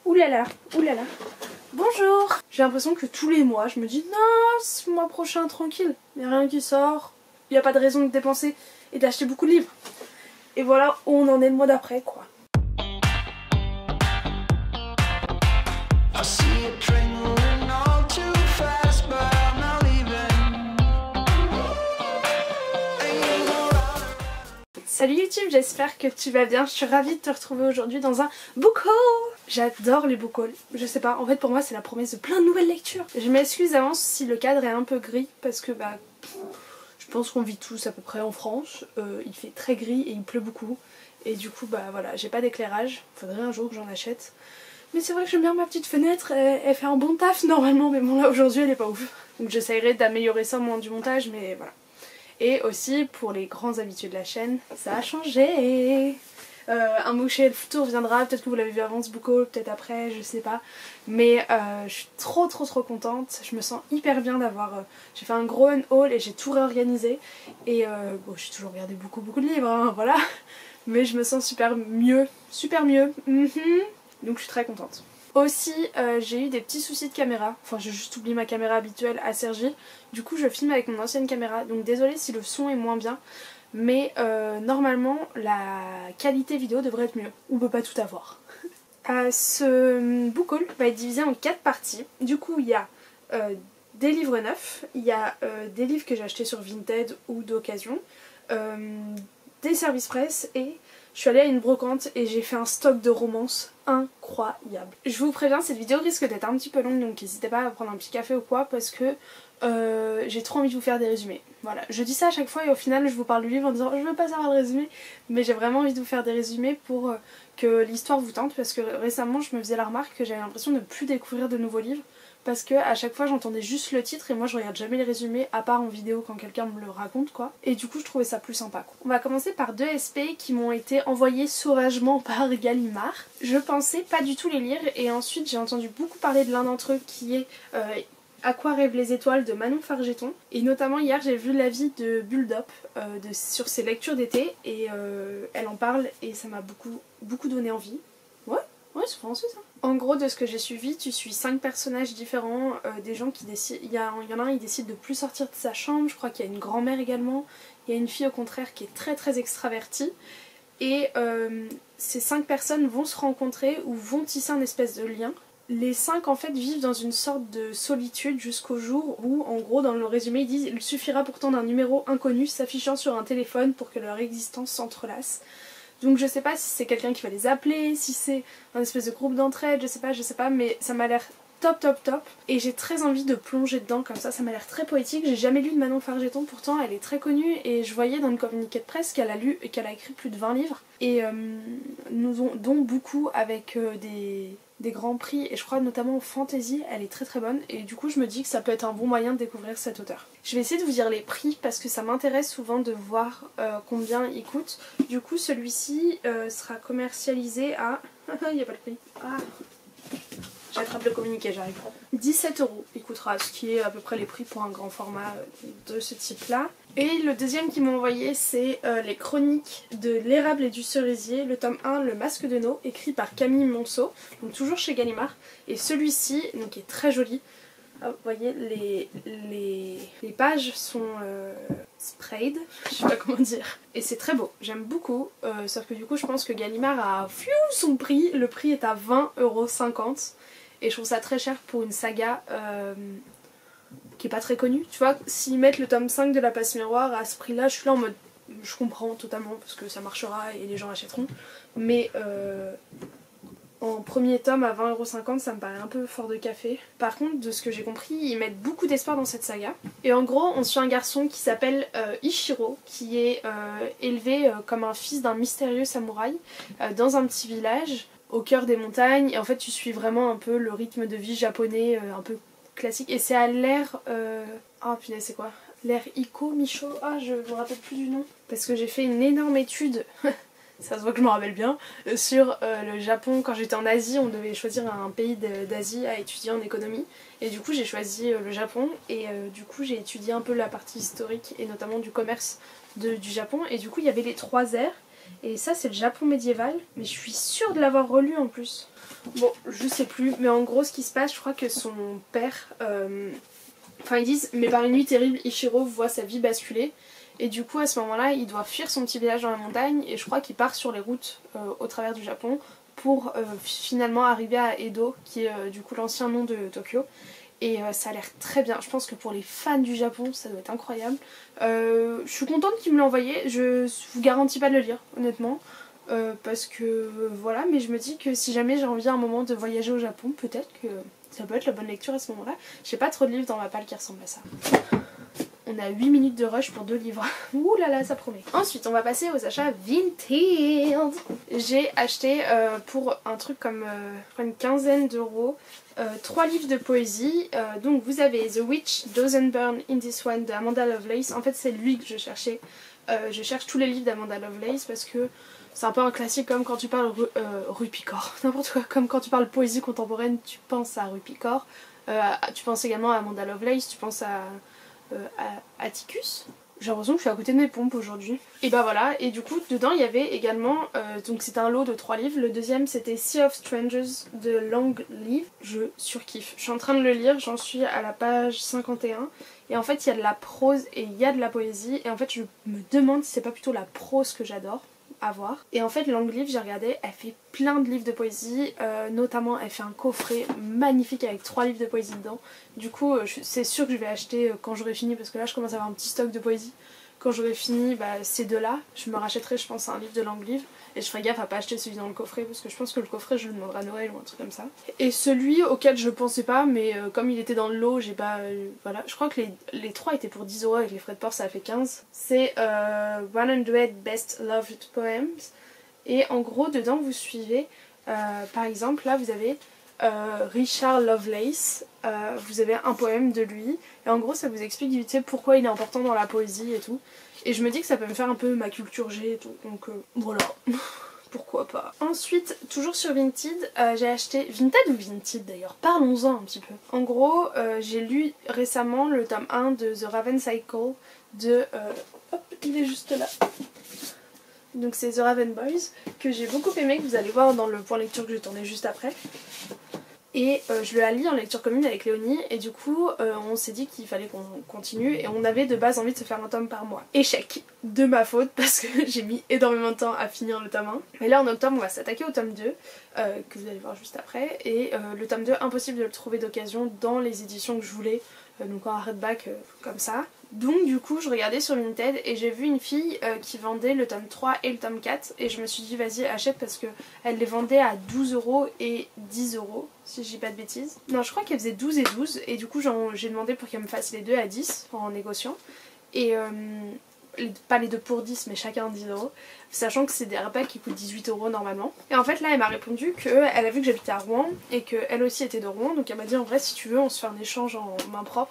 Oulala, oulala. Bonjour. J'ai l'impression que tous les mois, je me dis non, ce mois prochain, tranquille. Il n'y a rien qui sort. Il n'y a pas de raison de dépenser et d'acheter beaucoup de livres. Et voilà où on en est le mois d'après, quoi. Salut YouTube, j'espère que tu vas bien. Je suis ravie de te retrouver aujourd'hui dans un book haul. J'adore les book hauls. Je sais pas, en fait pour moi c'est la promesse de plein de nouvelles lectures. Je m'excuse d'avance si le cadre est un peu gris parce que je pense qu'on vit tous à peu près en France. Il fait très gris et il pleut beaucoup. Et du coup voilà, j'ai pas d'éclairage. Faudrait un jour que j'en achète. Mais c'est vrai que j'aime bien ma petite fenêtre, elle fait un bon taf normalement, mais bon là aujourd'hui elle est pas ouf. Donc j'essayerai d'améliorer ça au moment du montage, mais voilà. Et aussi pour les grands habitués de la chaîne, ça a changé. Un boucher tour viendra, peut-être que vous l'avez vu avant ce book haul, peut-être après, je sais pas. Mais je suis trop contente, je me sens hyper bien d'avoir... j'ai fait un gros haul et j'ai tout réorganisé. Et bon, j'ai toujours regardé beaucoup de livres, hein, voilà. Mais je me sens super mieux. Donc je suis très contente. Aussi j'ai eu des petits soucis de caméra, enfin j'ai juste oublié ma caméra habituelle à Cergy. Du coup je filme avec mon ancienne caméra, donc désolée si le son est moins bien. Mais normalement la qualité vidéo devrait être mieux, on peut pas tout avoir. Ce book haul va être divisé en 4 parties. Du coup il y a des livres neufs, il y a des livres que j'ai achetés sur Vinted ou d'occasion, des services presse et... je suis allée à une brocante et j'ai fait un stock de romances incroyable. Je vous préviens, cette vidéo risque d'être un petit peu longue, donc n'hésitez pas à prendre un petit café ou quoi parce que j'ai trop envie de vous faire des résumés. Voilà, je dis ça à chaque fois et au final je vous parle du livre en disant je veux pas savoir le résumé, mais j'ai vraiment envie de vous faire des résumés pour que l'histoire vous tente parce que récemment je me faisais la remarque que j'avais l'impression de ne plus découvrir de nouveaux livres. Parce que à chaque fois j'entendais juste le titre et moi je regarde jamais les résumés à part en vidéo quand quelqu'un me le raconte quoi. Et du coup je trouvais ça plus sympa quoi. On va commencer par 2 SP qui m'ont été envoyés sauvagement par Gallimard. Je pensais pas du tout les lire et ensuite j'ai entendu beaucoup parler de l'un d'entre eux qui est À quoi rêvent les étoiles de Manon Fargeton. Et notamment hier j'ai vu l'avis de Bulldop sur ses lectures d'été et elle en parle et ça m'a beaucoup donné envie. Ouais, c'est français ça. En gros, de ce que j'ai suivi, tu suis 5 personnages différents, des gens qui décident... Il y en a un, il décide de plus sortir de sa chambre, je crois qu'il y a une grand-mère également, il y a une fille au contraire qui est très extravertie, et ces 5 personnes vont se rencontrer ou vont tisser un espèce de lien. Les 5 en fait vivent dans une sorte de solitude jusqu'au jour où, en gros, dans le résumé, ils disent « Il suffira pourtant d'un numéro inconnu s'affichant sur un téléphone pour que leur existence s'entrelace ». Donc je sais pas si c'est quelqu'un qui va les appeler, si c'est un espèce de groupe d'entraide, je sais pas, mais ça m'a l'air top. Et j'ai très envie de plonger dedans comme ça m'a l'air très poétique. J'ai jamais lu de Manon Fargeton, pourtant elle est très connue et je voyais dans le communiqué de presse qu'elle a écrit plus de 20 livres. Et dont beaucoup avec des grands prix et je crois notamment en fantasy, elle est très bonne et du coup je me dis que ça peut être un bon moyen de découvrir cet auteur. Je vais essayer de vous dire les prix parce que ça m'intéresse souvent de voir combien il coûte. Du coup celui-ci sera commercialisé à... il n'y a pas de prix. Ah. J'attrape le communiqué, j'arrive. 17 € il coûtera, ce qui est à peu près les prix pour un grand format de ce type là. Et le deuxième qu'ils m'ont envoyé c'est les chroniques de l'érable et du cerisier, le tome 1, le masque de No, écrit par Camille Monceau, donc toujours chez Gallimard. Et celui-ci, donc est très joli. Ah, vous voyez, les pages sont sprayed, je sais pas comment dire. Et c'est très beau, j'aime beaucoup, sauf que du coup je pense que Gallimard a son prix, le prix est à 20,50 €. Et je trouve ça très cher pour une saga qui est pas très connue. Tu vois, s'ils mettent le tome 5 de La Passe Miroir à ce prix là, je suis là en mode je comprends totalement parce que ça marchera et les gens achèteront. Mais en premier tome à 20,50 € ça me paraît un peu fort de café. Par contre de ce que j'ai compris ils mettent beaucoup d'espoir dans cette saga. Et en gros on suit un garçon qui s'appelle Ichiro qui est élevé comme un fils d'un mystérieux samouraï dans un petit village au cœur des montagnes et en fait tu suis vraiment un peu le rythme de vie japonais un peu classique et c'est à l'ère... Ah punaise c'est quoi? L'ère Iko, Micho, ah je me rappelle plus du nom parce que j'ai fait une énorme étude ça se voit que je me rappelle bien, sur le Japon. Quand j'étais en Asie, on devait choisir un pays d'Asie à étudier en économie. Et du coup j'ai choisi le Japon et du coup j'ai étudié un peu la partie historique et notamment du commerce du Japon. Et du coup il y avait les 3 ères. Et ça c'est le Japon médiéval, mais je suis sûre de l'avoir relu en plus. Bon, je sais plus, mais en gros ce qui se passe, je crois que son père... Enfin ils disent, mais par une nuit terrible, Ichiro voit sa vie basculer. Et du coup à ce moment-là, il doit fuir son petit village dans la montagne et je crois qu'il part sur les routes au travers du Japon pour finalement arriver à Edo, qui est du coup l'ancien nom de Tokyo. Et ça a l'air très bien. Je pense que pour les fans du Japon, ça doit être incroyable. Je suis contente qu'il me l'ait envoyé. Je vous garantis pas de le lire, honnêtement. Parce que voilà, mais je me dis que si jamais j'ai envie à un moment de voyager au Japon, peut-être que ça peut être la bonne lecture à ce moment-là. J'ai pas trop de livres dans ma palle qui ressemblent à ça. On a 8 minutes de rush pour 2 livres. Ouh là là, ça promet. Ensuite, on va passer aux achats Vinted. J'ai acheté pour un truc comme une quinzaine d'euros 3 livres de poésie. Donc vous avez The Witch Doesn't Burn in This One de Amanda Lovelace. En fait, c'est lui que je cherchais. Je cherche tous les livres d'Amanda Lovelace parce que c'est un peu un classique, comme quand tu parles Rue Picor, n'importe quoi. Comme quand tu parles poésie contemporaine, tu penses à Rue Picor. Tu penses également à Amanda Lovelace, tu penses à Atticus. J'ai l'impression que je suis à côté de mes pompes aujourd'hui. Et bah voilà, et du coup dedans il y avait également, donc c'était un lot de 3 livres. Le deuxième c'était Sea of Strangers de Long Live. Je surkiffe. Je suis en train de le lire, j'en suis à la page 51. Et en fait il y a de la prose et il y a de la poésie. Et en fait je me demande si c'est pas plutôt la prose que j'adore à voir. Et en fait Long Live, j'ai regardé, elle fait plein de livres de poésie, notamment elle fait un coffret magnifique avec 3 livres de poésie dedans. Du coup c'est sûr que je vais acheter quand j'aurai fini, parce que là je commence à avoir un petit stock de poésie. Quand j'aurai fini ces deux-là, je me rachèterai je pense un livre de Long Live. Et je ferai gaffe à pas acheter celui dans le coffret, parce que je pense que le coffret je le demanderai à Noël ou un truc comme ça. Et celui auquel je pensais pas, mais comme il était dans le lot, j'ai pas... voilà, je crois que les 3 étaient pour 10 € avec les frais de port, ça a fait 15. C'est 100 Best Loved Poems. Et en gros, dedans vous suivez, par exemple, là vous avez Richard Lovelace, vous avez un poème de lui. Et en gros ça vous explique vite fait pourquoi il est important dans la poésie et tout. Et je me dis que ça peut me faire un peu ma culture G et tout, donc voilà, pourquoi pas. Ensuite, toujours sur Vinted, j'ai acheté... Vinted ou Vinted d'ailleurs, parlons-en un petit peu. En gros, j'ai lu récemment le tome 1 de The Raven Cycle de... hop, il est juste là. Donc c'est The Raven Boys, que j'ai beaucoup aimé, que vous allez voir dans le point lecture que j'ai tourné juste après. Et je le lis en lecture commune avec Léonie, et du coup on s'est dit qu'il fallait qu'on continue, et on avait de base envie de se faire un tome par mois. Échec, de ma faute, parce que j'ai mis énormément de temps à finir le tome 1. Mais là en octobre on va s'attaquer au tome 2, que vous allez voir juste après, et le tome 2, impossible de le trouver d'occasion dans les éditions que je voulais, donc en hardback comme ça. Donc du coup je regardais sur Vinted et j'ai vu une fille qui vendait le tome 3 et le tome 4, et je me suis dit vas-y achète, parce qu'elle les vendait à 12 € et 10 € si je dis pas de bêtises. Non, je crois qu'elle faisait 12 et 12, et du coup j'ai demandé pour qu'elle me fasse les deux à 10 en négociant. Et pas les deux pour 10 mais chacun 10 €, sachant que c'est des hardbacks qui coûtent 18 € normalement. Et en fait là elle m'a répondu qu'elle a vu que j'habitais à Rouen et qu'elle aussi était de Rouen, donc elle m'a dit en vrai si tu veux on se fait un échange en main propre.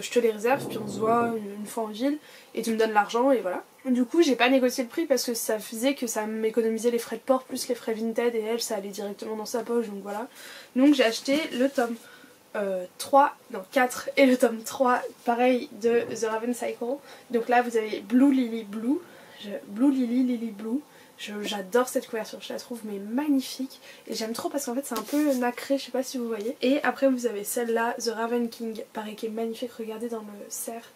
Je te les réserve, puis on se voit une fois en ville et tu me donnes l'argent et voilà. Du coup j'ai pas négocié le prix parce que ça faisait que ça m'économisait les frais de port plus les frais Vinted, et elle ça allait directement dans sa poche, donc voilà. Donc j'ai acheté le tome 4 et le tome 3 pareil de The Raven Cycle. Donc là vous avez Blue Lily Blue, Blue Lily Lily Blue. J'adore cette couverture, je la trouve mais magnifique, et j'aime trop parce qu'en fait c'est un peu nacré, je sais pas si vous voyez. Et après vous avez celle-là, The Raven King, pareil qui est magnifique, regardez dans le cerf,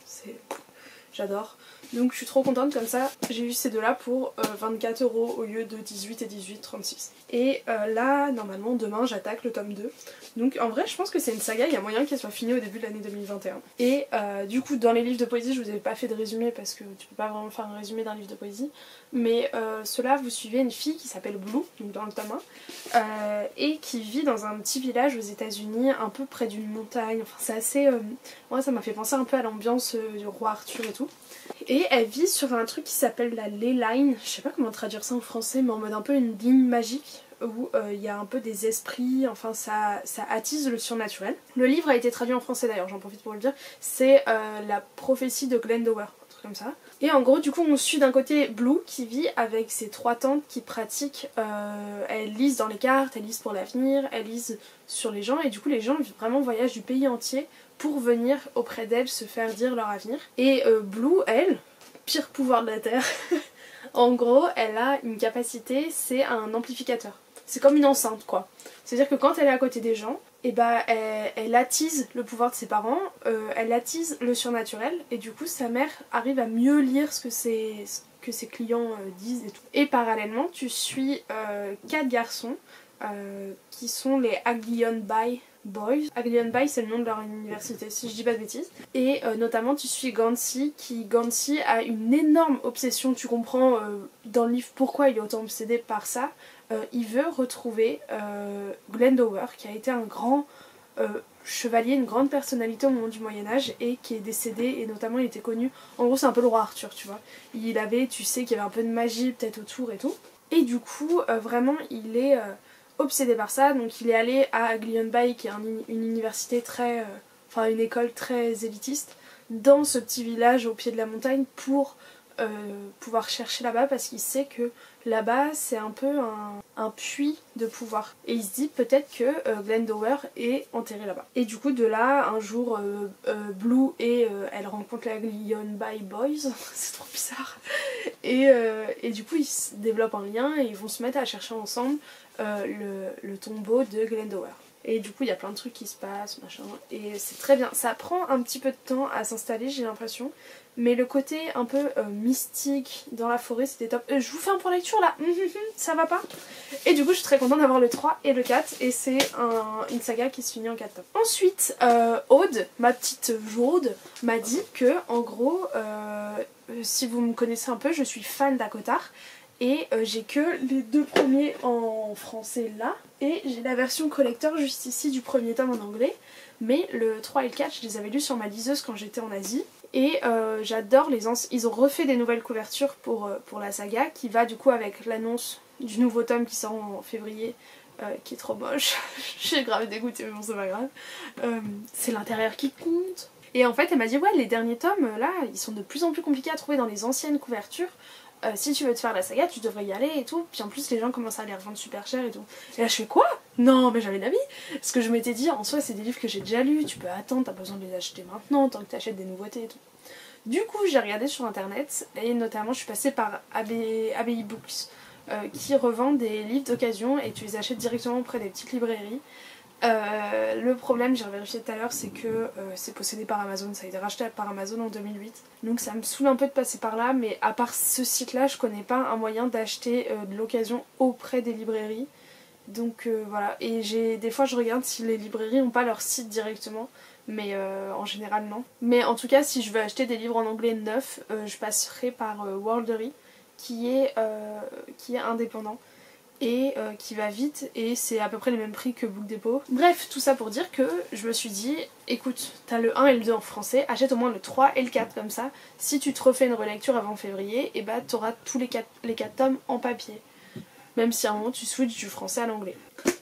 j'adore. Donc je suis trop contente, comme ça j'ai eu ces deux là pour 24 € au lieu de 18 et 36. Et là normalement demain j'attaque le tome 2. Donc en vrai je pense que c'est une saga, il y a moyen qu'elle soit finie au début de l'année 2021. Et du coup dans les livres de poésie je vous avais pas fait de résumé parce que tu peux pas vraiment faire un résumé d'un livre de poésie. Mais cela vous suivez une fille qui s'appelle Blue, donc dans le tome 1, et qui vit dans un petit village aux États-Unis, un peu près d'une montagne. Enfin c'est assez... moi ça m'a fait penser un peu à l'ambiance du roi Arthur et tout. Et elle vit sur un truc qui s'appelle la ley line, je sais pas comment traduire ça en français, mais en mode un peu une ligne magique où il y a un peu des esprits, enfin ça attise le surnaturel. Le livre a été traduit en français d'ailleurs, j'en profite pour le dire, c'est la prophétie de Glendower, un truc comme ça. Et en gros du coup on suit d'un côté Blue qui vit avec ses 3 tantes qui pratiquent, elles lisent dans les cartes, elles lisent pour l'avenir, elles lisent sur les gens, et du coup les gens vraiment voyagent du pays entier pour venir auprès d'elle se faire dire leur avenir. Et Blue, elle, pire pouvoir de la Terre, en gros elle a une capacité, c'est un amplificateur. c'est comme une enceinte quoi. C'est-à-dire que quand elle est à côté des gens, et bah elle attise le pouvoir de ses parents, elle attise le surnaturel et du coup sa mère arrive à mieux lire ce que ses clients disent et tout. Et parallèlement tu suis 4 garçons qui sont les Aglion Bay Boys. Aglion Bay c'est le nom de leur université si je dis pas de bêtises. Et notamment tu suis Gansey Gansey a une énorme obsession, tu comprends dans le livre pourquoi il est autant obsédé par ça. Il veut retrouver Glendower qui a été un grand chevalier, une grande personnalité au moment du Moyen-Âge et qui est décédé et notamment il était connu, en gros c'est un peu le roi Arthur tu vois. Il avait, tu sais qu'il y avait un peu de magie peut-être autour et tout. Et du coup vraiment il est obsédé par ça, donc il est allé à Aglion Bay qui est une université très, enfin une école très élitiste dans ce petit village au pied de la montagne pour pouvoir chercher là-bas parce qu'il sait que là-bas c'est un peu un puits de pouvoir et il se dit peut-être que Glendower est enterré là-bas. Et du coup de là un jour Blue et elle rencontre la Aglion Bay Boys c'est trop bizarre et du coup ils se développent un lien et ils vont se mettre à chercher ensemble le tombeau de Glendower. Et du coup il y a plein de trucs qui se passent machin et c'est très bien. Ça prend un petit peu de temps à s'installer j'ai l'impression, mais le côté un peu mystique dans la forêt c'était top. Je vous fais un point lecture là, ça va pas. Et du coup je suis très contente d'avoir le 3 et le 4 et c'est une saga qui se finit en 4 tomes. Ensuite Aude, ma petite Aude, m'a dit que en gros si vous me connaissez un peu je suis fan d'Akotar. Et j'ai que les 2 premiers en français là. Et j'ai la version collector juste ici du premier tome en anglais. Mais le 3 et le 4, je les avais lus sur ma liseuse quand j'étais en Asie. Et j'adore les anciens. Ils ont refait des nouvelles couvertures pour la saga. Qui va du coup avec l'annonce du nouveau tome qui sort en février. Qui est trop moche. J'ai grave dégoûtée mais bon c'est pas grave. C'est l'intérieur qui compte. Et en fait elle m'a dit ouais les derniers tomes là ils sont de plus en plus compliqués à trouver dans les anciennes couvertures. Si tu veux te faire la saga, tu devrais y aller et tout. Puis en plus, les gens commencent à les revendre super cher et tout. Et là, je fais quoi? Non, mais j'avais d'avis. Parce que je m'étais dit, en soi, c'est des livres que j'ai déjà lus. Tu peux attendre, t'as pas besoin de les acheter maintenant, tant que t'achètes des nouveautés et tout. Du coup, j'ai regardé sur internet. Et notamment, je suis passée par ABI Books. Qui revend des livres d'occasion et tu les achètes directement auprès des petites librairies. Le problème, j'ai vérifié tout à l'heure, c'est que c'est possédé par Amazon, ça a été racheté par Amazon en 2008. Donc ça me saoule un peu de passer par là, mais à part ce site-là, je connais pas un moyen d'acheter de l'occasion auprès des librairies. Donc voilà, et des fois je regarde si les librairies n'ont pas leur site directement, mais en général non. Mais en tout cas, si je veux acheter des livres en anglais neufs, je passerai par Worldery, qui est indépendant. Et qui va vite et c'est à peu près les mêmes prix que Book Depot. Bref, tout ça pour dire que je me suis dit, écoute, t'as le 1 et le 2 en français, achète au moins le 3 et le 4 comme ça. Si tu te refais une relecture avant février, et bah t'auras tous les 4 tomes en papier. Même si à un moment tu switches du français à l'anglais.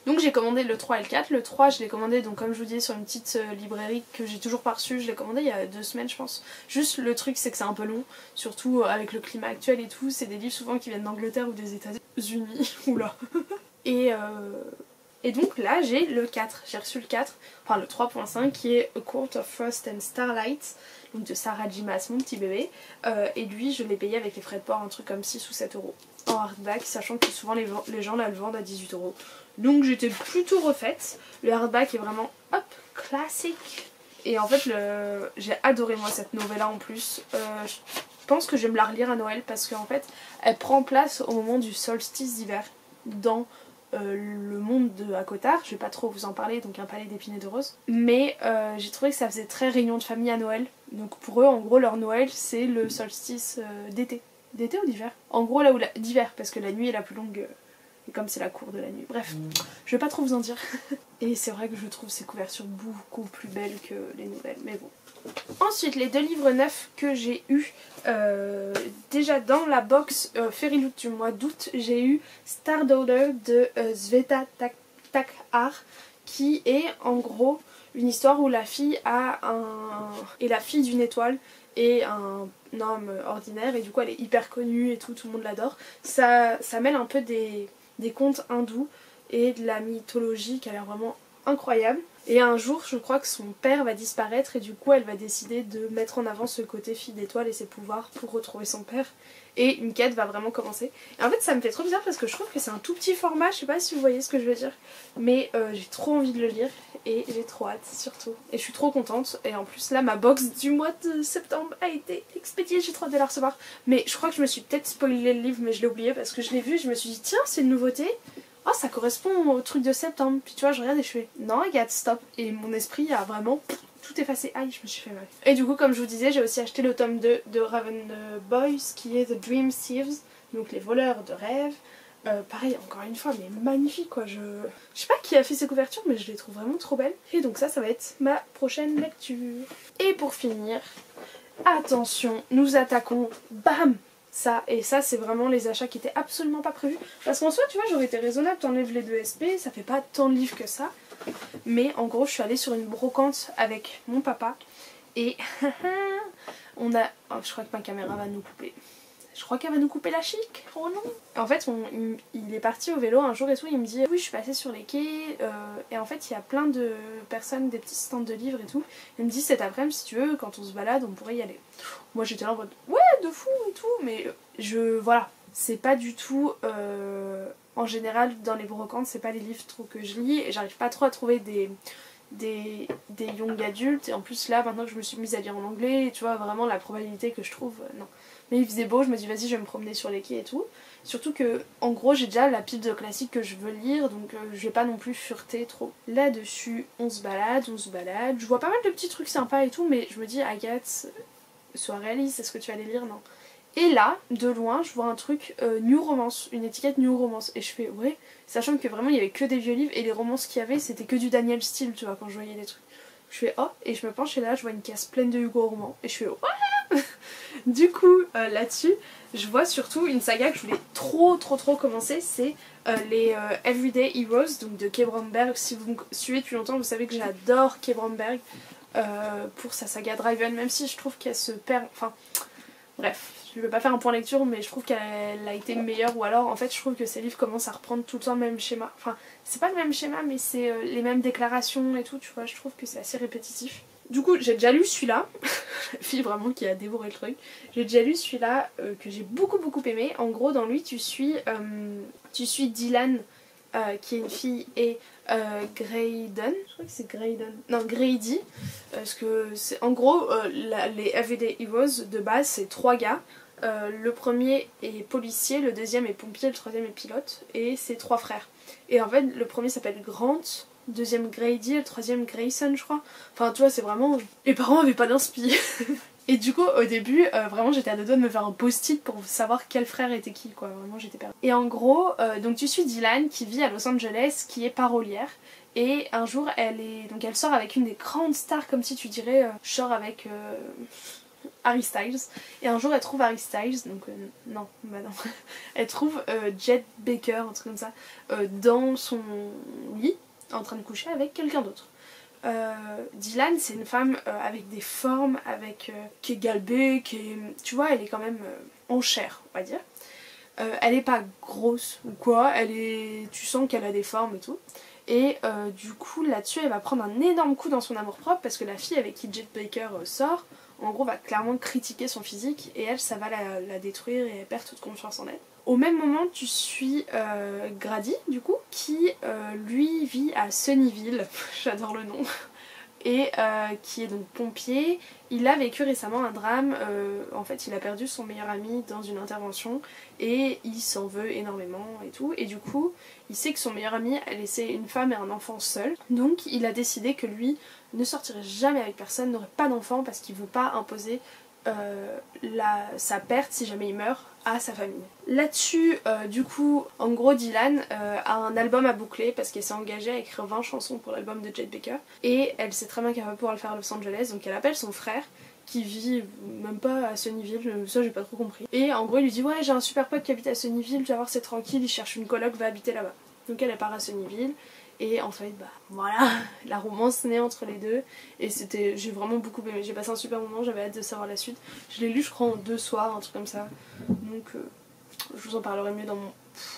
Donc j'ai commandé le 3 et le 4. Le 3 je l'ai commandé donc comme je vous disais sur une petite librairie que j'ai toujours pas reçue. Je l'ai commandé il y a 2 semaines je pense. Juste le truc c'est que c'est un peu long. Surtout avec le climat actuel et tout. C'est des livres souvent qui viennent d'Angleterre ou des États-Unis. Oula. Et donc là j'ai le 4. J'ai reçu le 4. Enfin le 3.5 qui est A Court of Frost and Starlight. Donc de Sarah J. Maas, mon petit bébé. Et lui je l'ai payé avec les frais de port un truc comme 6 ou 7 euros. En hardback, sachant que souvent les gens là le vendent à 18 euros. Donc j'étais plutôt refaite. Le hardback est vraiment hop, classique. Et en fait j'ai adoré moi cette novella en plus. Je pense que je vais me la relire à Noël parce qu'en fait elle prend place au moment du solstice d'hiver dans le monde de Akotar. Je vais pas trop vous en parler, donc un palais d'épines et de roses. Mais j'ai trouvé que ça faisait très réunion de famille à Noël. Donc pour eux en gros leur Noël c'est le solstice d'été. D'été ou d'hiver? En gros là où d'hiver parce que la nuit est la plus longue et comme c'est la cour de la nuit. Bref, je vais pas trop vous en dire. Et c'est vrai que je trouve ces couvertures beaucoup plus belles que les nouvelles, mais bon. Ensuite, les 2 livres neufs que j'ai eu déjà dans la box Fairy Loot du mois d'août, j'ai eu Star Daughter de Sveta Takhar qui est en gros une histoire où la fille est la fille d'une étoile et un homme ordinaire et du coup elle est hyper connue et tout le monde l'adore. Ça mêle un peu des contes hindous et de la mythologie qui a l'air vraiment incroyable. Et un jour, je crois que son père va disparaître et du coup, elle va décider de mettre en avant ce côté fille d'étoile et ses pouvoirs pour retrouver son père. Et une quête va vraiment commencer. Et en fait, ça me fait trop bizarre parce que je trouve que c'est un tout petit format, je sais pas si vous voyez ce que je veux dire. Mais j'ai trop envie de le lire et j'ai trop hâte surtout. Et je suis trop contente. Et en plus, là, ma box du mois de septembre a été expédiée, j'ai trop hâte de la recevoir. Mais je crois que je me suis peut-être spoilé le livre, mais je l'ai oublié parce que je l'ai vu et je me suis dit, tiens, c'est une nouveauté. Oh, ça correspond au truc de septembre. Puis tu vois, je regarde et je fais non, Agathe, stop. Et mon esprit a vraiment tout effacé. Aïe, je me suis fait mal. Et du coup, comme je vous disais, j'ai aussi acheté le tome 2 de Raven Boys qui est The Dream Thieves, donc les voleurs de rêves. Pareil, encore une fois, mais magnifique quoi. Je sais pas qui a fait ces couvertures, mais je les trouve vraiment trop belles. Et donc, ça va être ma prochaine lecture. Et pour finir, attention, nous attaquons, bam! Ça, et ça c'est vraiment les achats qui étaient absolument pas prévus. Parce qu'en soi, tu vois, j'aurais été raisonnable, t'enlèves les 2 SP, ça fait pas tant de livres que ça. Mais en gros, je suis allée sur une brocante avec mon papa. Et on a... Oh, je crois que ma caméra va nous couper. Je crois qu'elle va nous couper la chic. Oh non. En fait, il est parti au vélo un jour et tout, il me dit oui, je suis passée sur les quais et en fait il y a plein de personnes, des petits stands de livres et tout. Il me dit cet après-midi si tu veux, quand on se balade, on pourrait y aller. Moi j'étais là en mode ouais, de fou et tout, mais voilà, c'est pas du tout en général dans les brocantes, c'est pas les livres trop que je lis et j'arrive pas trop à trouver des young adultes. Et en plus là maintenant que je me suis mise à lire en anglais, tu vois vraiment la probabilité que je trouve non. Mais il faisait beau, je me dis vas-y je vais me promener sur les quais et tout. Surtout que en gros j'ai déjà la pile de classiques que je veux lire, donc je vais pas non plus fureter trop. Là-dessus on se balade, je vois pas mal de petits trucs sympas et tout, mais je me dis Agathe, sois réaliste, est-ce que tu vas les lire? Non. Et là, de loin, je vois un truc New Romance, une étiquette New Romance. Et je fais ouais, sachant que vraiment il y avait que des vieux livres et les romances qu'il y avait c'était que du Daniel Steele, tu vois, quand je voyais les trucs. Je fais oh, et je me penche et là je vois une case pleine de Hugo Roman. Et je fais oh. Du coup, là-dessus, je vois surtout une saga que je voulais trop commencer, c'est les Everyday Heroes, donc de Kay Bromberg. Si vous me suivez depuis longtemps, vous savez que j'adore Kay Bromberg pour sa saga Driven, même si je trouve qu'elle se perd... Enfin, bref, je vais pas faire un point lecture, mais je trouve qu'elle a été meilleure, ou alors en fait je trouve que ces livres commencent à reprendre tout le temps le même schéma. Enfin, c'est pas le même schéma, mais c'est les mêmes déclarations et tout, tu vois, je trouve que c'est assez répétitif. Du coup, j'ai déjà lu celui-là, la fille vraiment qui a dévoré le truc. J'ai déjà lu celui-là que j'ai beaucoup aimé. En gros, dans lui, tu suis Dylan, qui est une fille, et Graydon, je crois que c'est Graydon, non Grady, parce que c'est en gros les Everyday Heroes de base, c'est 3 gars. Le premier est policier, le deuxième est pompier, le troisième est pilote, et c'est 3 frères. Et en fait, le premier s'appelle Grant, le deuxième Grady, le troisième Grayson, je crois. Enfin, tu vois, c'est vraiment... Les parents avaient pas d'inspi. Et du coup, au début, vraiment, j'étais à deux doigts de me faire un post-it pour savoir quel frère était qui, quoi. Vraiment, j'étais perdue. Et en gros, donc tu suis Dylan, qui vit à Los Angeles, qui est parolière. Et un jour, elle sort avec une des grandes stars, comme si tu dirais, je sors avec... Harry Styles, et un jour elle trouve Harry Styles, donc non, bah non, elle trouve Jet Baker, un truc comme ça, dans son lit, en train de coucher avec quelqu'un d'autre. Dylan, c'est une femme avec des formes, qui est galbée, tu vois, elle est quand même en chair, on va dire. Elle est pas grosse ou quoi, tu sens qu'elle a des formes et tout. Et du coup, là-dessus, elle va prendre un énorme coup dans son amour-propre parce que la fille avec qui Jet Baker sort, en gros, va clairement critiquer son physique et elle, ça va la détruire et elle perd toute confiance en elle. Au même moment, tu suis Grady, du coup, qui lui vit à Sunnyvale, j'adore le nom, et qui est donc pompier. Il a vécu récemment un drame, en fait il a perdu son meilleur ami dans une intervention et il s'en veut énormément et tout, et du coup il sait que son meilleur ami a laissé une femme et un enfant seul, donc il a décidé que lui ne sortirait jamais avec personne, n'aurait pas d'enfant parce qu'il veut pas imposer sa perte si jamais il meurt à sa famille. Là-dessus, du coup, en gros Dylan a un album à boucler parce qu'elle s'est engagée à écrire 20 chansons pour l'album de Jet Baker et elle sait très bien qu'elle va pouvoir le faire à Los Angeles, donc elle appelle son frère qui vit même pas à Sunnyvale, ça j'ai pas trop compris. Et en gros il lui dit ouais j'ai un super pote qui habite à Sunnyvale, tu vas voir c'est tranquille, il cherche une coloc, va habiter là-bas. Donc elle part à Sunnyvale. Et en fait, bah voilà, la romance naît entre les deux. Et j'ai vraiment beaucoup aimé. J'ai passé un super moment, j'avais hâte de savoir la suite. Je l'ai lu, je crois, en 2 soirs, un truc comme ça. Donc, je vous en parlerai mieux dans mon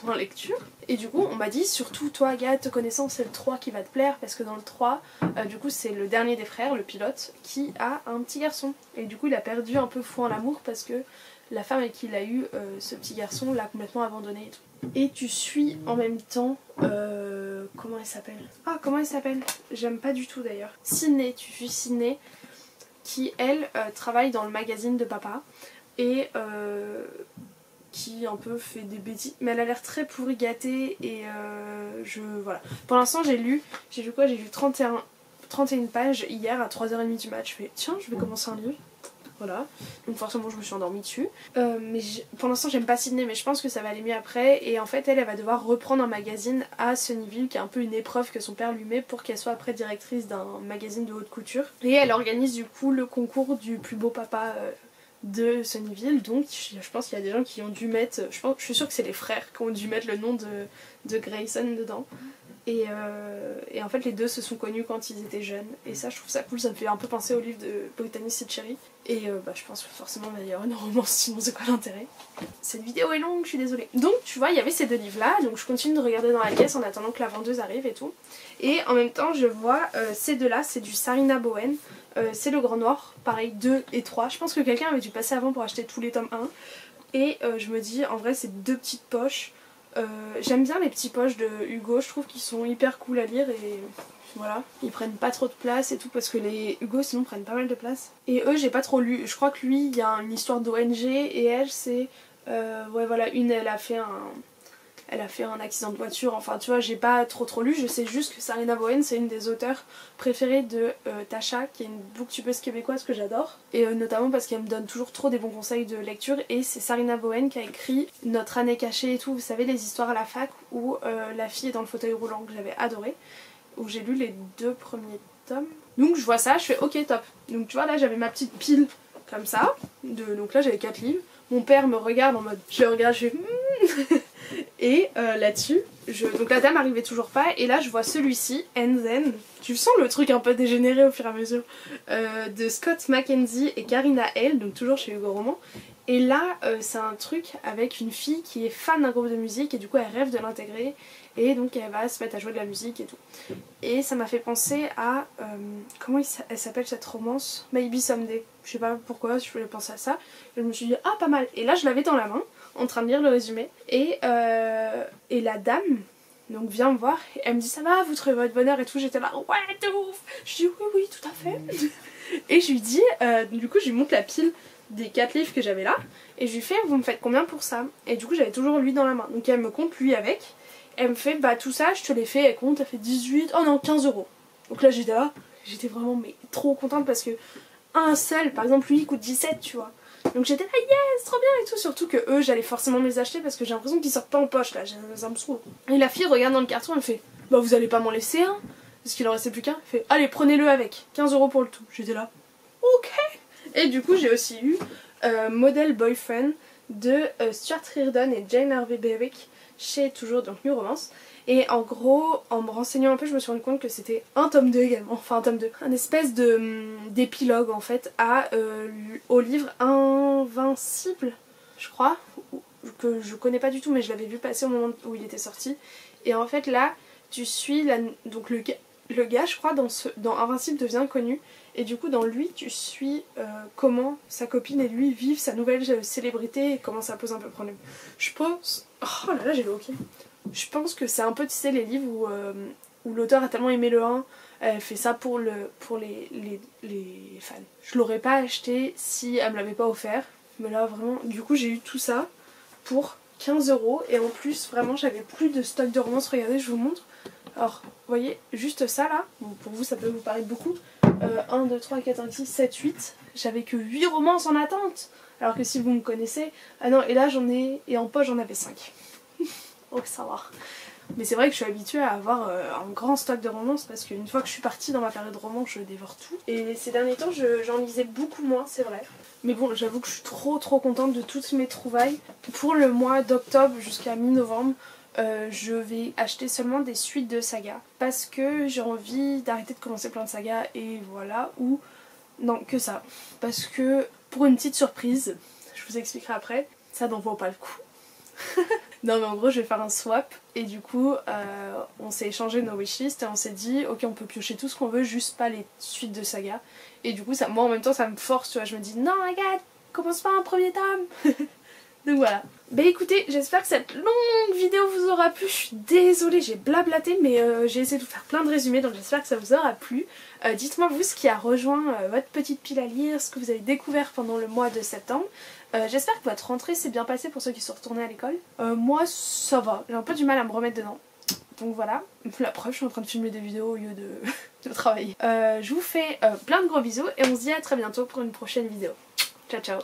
en lecture. Et du coup on m'a dit surtout toi Agathe, te connaissant c'est le 3 qui va te plaire parce que dans le 3 du coup c'est le dernier des frères, le pilote, qui a un petit garçon. Et du coup il a perdu un peu foi en l'amour parce que la femme avec qui il a eu ce petit garçon l'a complètement abandonné et tout. Et tu suis en même temps comment elle s'appelle? Ah comment elle s'appelle? J'aime pas du tout d'ailleurs. Sydney, tu suis Sydney qui elle travaille dans le magazine de papa et qui un peu fait des bêtises, mais elle a l'air très pourri gâtée et voilà. Pour l'instant j'ai lu quoi? J'ai lu 31 pages hier à 3h30 du match. Je fais tiens je vais commencer un livre. Voilà, donc forcément je me suis endormie dessus. Mais pour l'instant j'aime pas Sydney, mais je pense que ça va aller mieux après. Et en fait elle va devoir reprendre un magazine à Sunnyvale, qui est un peu une épreuve que son père lui met pour qu'elle soit après directrice d'un magazine de haute couture. Et elle organise du coup le concours du plus beau papa de Sunnyvale. Donc je pense qu'il y a des gens qui ont dû mettre, je suis sûre que c'est les frères qui ont dû mettre le nom de Grayson dedans. Et en fait les deux se sont connus quand ils étaient jeunes et ça je trouve ça cool, ça me fait un peu penser au livre de Brittany Cherry et je pense que forcément il va y avoir une romance sinon c'est quoi l'intérêt. Cette vidéo est longue, je suis désolée. Donc tu vois il y avait ces deux livres là, donc je continue de regarder dans la caisse en attendant que la vendeuse arrive et tout. Et en même temps je vois ces deux là, c'est du Sarina Bowen, c'est le Grand Noir, pareil 2 et 3, je pense que quelqu'un avait dû passer avant pour acheter tous les tomes 1 et je me dis en vrai c'est deux petites poches. J'aime bien les petits poches de Hugo, je trouve qu'ils sont hyper cool à lire et voilà, ils prennent pas trop de place et tout parce que les Hugo sinon prennent pas mal de place. Et eux j'ai pas trop lu, je crois que lui il y a une histoire d'ONG et elle c'est ouais voilà, elle a fait un accident de voiture, enfin tu vois j'ai pas trop lu, je sais juste que Sarina Bowen c'est une des auteurs préférées de Tasha qui est une booktubeuse québécoise que j'adore et notamment parce qu'elle me donne toujours trop des bons conseils de lecture et c'est Sarina Bowen qui a écrit Notre année cachée et tout, vous savez les histoires à la fac où la fille est dans le fauteuil roulant que j'avais adoré, où j'ai lu les 2 premiers tomes. Donc je vois ça, je fais ok top, donc tu vois là j'avais ma petite pile comme ça, donc là j'avais 4 livres, mon père me regarde en mode, je le regarde, je fais et là-dessus, donc la dame arrivait toujours pas et là je vois celui-ci, And Then, tu sens le truc un peu dégénéré au fur et à mesure, de Scott McKenzie et Karina L, donc toujours chez Hugo Roman. Et là c'est un truc avec une fille qui est fan d'un groupe de musique et du coup elle rêve de l'intégrer et donc elle va se mettre à jouer de la musique et tout. Et ça m'a fait penser à, comment elle s'appelle cette romance? Maybe Someday. Je sais pas pourquoi je voulais penser à ça. Et je me suis dit ah pas mal. Et là je l'avais dans la main en train de lire le résumé et la dame donc vient me voir et elle me dit ça va, vous trouvez votre bonheur et tout. J'étais là ouais de ouf. Je dis oui tout à fait. Et je lui dis du coup je lui montre la pile des 4 livres que j'avais là et je lui fais vous me faites combien pour ça? Et du coup j'avais toujours lui dans la main donc elle me compte lui avec, elle me fait bah tout ça je te l'ai fait, elle compte, elle fait 18, oh non 15 €. Donc là j'étais vraiment mais trop contente parce que un seul par exemple lui il coûte 17 tu vois. Donc j'étais là yes trop bien et tout, surtout que eux j'allais forcément me les acheter parce que j'ai l'impression qu'ils sortent pas en poche là, ça me saoule. Et la fille regarde dans le carton, elle fait bah vous allez pas m'en laisser un parce qu'il en restait plus qu'un, elle fait allez prenez-le avec, 15 € pour le tout. J'étais là ok. Et du coup j'ai aussi eu Model Boyfriend de Stuart Reardon et Jane Harvey Berwick chez toujours donc New Romance. Et en gros, en me renseignant un peu, je me suis rendu compte que c'était un tome 2 également, enfin un tome 2, un espèce d'épilogue en fait au livre Invincible, je crois, que je connais pas du tout mais je l'avais vu passer au moment où il était sorti. Et en fait là, tu suis donc le gars je crois dans Invincible devient connu et du coup dans lui tu suis comment sa copine et lui vivent sa nouvelle célébrité et comment ça pose un peu problème. Je pense... Oh là là j'ai le hockey. Je pense que c'est un peu tu sais les livres où l'auteur a tellement aimé le 1, elle fait ça pour les fans. Je l'aurais pas acheté si elle me l'avait pas offert, mais là vraiment du coup j'ai eu tout ça pour 15 € et en plus vraiment j'avais plus de stock de romances, regardez je vous montre. Alors, vous voyez, juste ça là, bon, pour vous ça peut vous paraître beaucoup, 1, 2, 3, 4, 5, 6, 7, 8, j'avais que 8 romances en attente, alors que si vous me connaissez, ah non, et là et en poche j'en avais 5. Donc ça va. Mais c'est vrai que je suis habituée à avoir un grand stock de romances parce qu'une fois que je suis partie dans ma période roman, je dévore tout. Et ces derniers temps, j'en lisais beaucoup moins, c'est vrai. Mais bon, j'avoue que je suis trop contente de toutes mes trouvailles. Pour le mois d'octobre jusqu'à mi-novembre, je vais acheter seulement des suites de sagas parce que j'ai envie d'arrêter de commencer plein de sagas et voilà, ou non, que ça. Parce que pour une petite surprise, je vous expliquerai après, ça n'en vaut pas le coup. Non mais en gros je vais faire un swap et du coup on s'est échangé nos wishlists et on s'est dit ok on peut piocher tout ce qu'on veut juste pas les suites de saga et du coup ça, moi en même temps ça me force tu vois, je me dis non regarde commence pas un premier tome. Donc voilà. Bah écoutez, j'espère que cette longue vidéo vous aura plu. Je suis désolée, j'ai blablaté, mais j'ai essayé de vous faire plein de résumés, donc j'espère que ça vous aura plu. Dites-moi vous ce qui a rejoint votre petite pile à lire, ce que vous avez découvert pendant le mois de septembre. J'espère que votre rentrée s'est bien passée pour ceux qui sont retournés à l'école. Moi ça va, j'ai un peu du mal à me remettre dedans. Donc voilà, la preuve, je suis en train de filmer des vidéos au lieu de travailler. Je vous fais plein de gros bisous et on se dit à très bientôt pour une prochaine vidéo. Ciao ciao.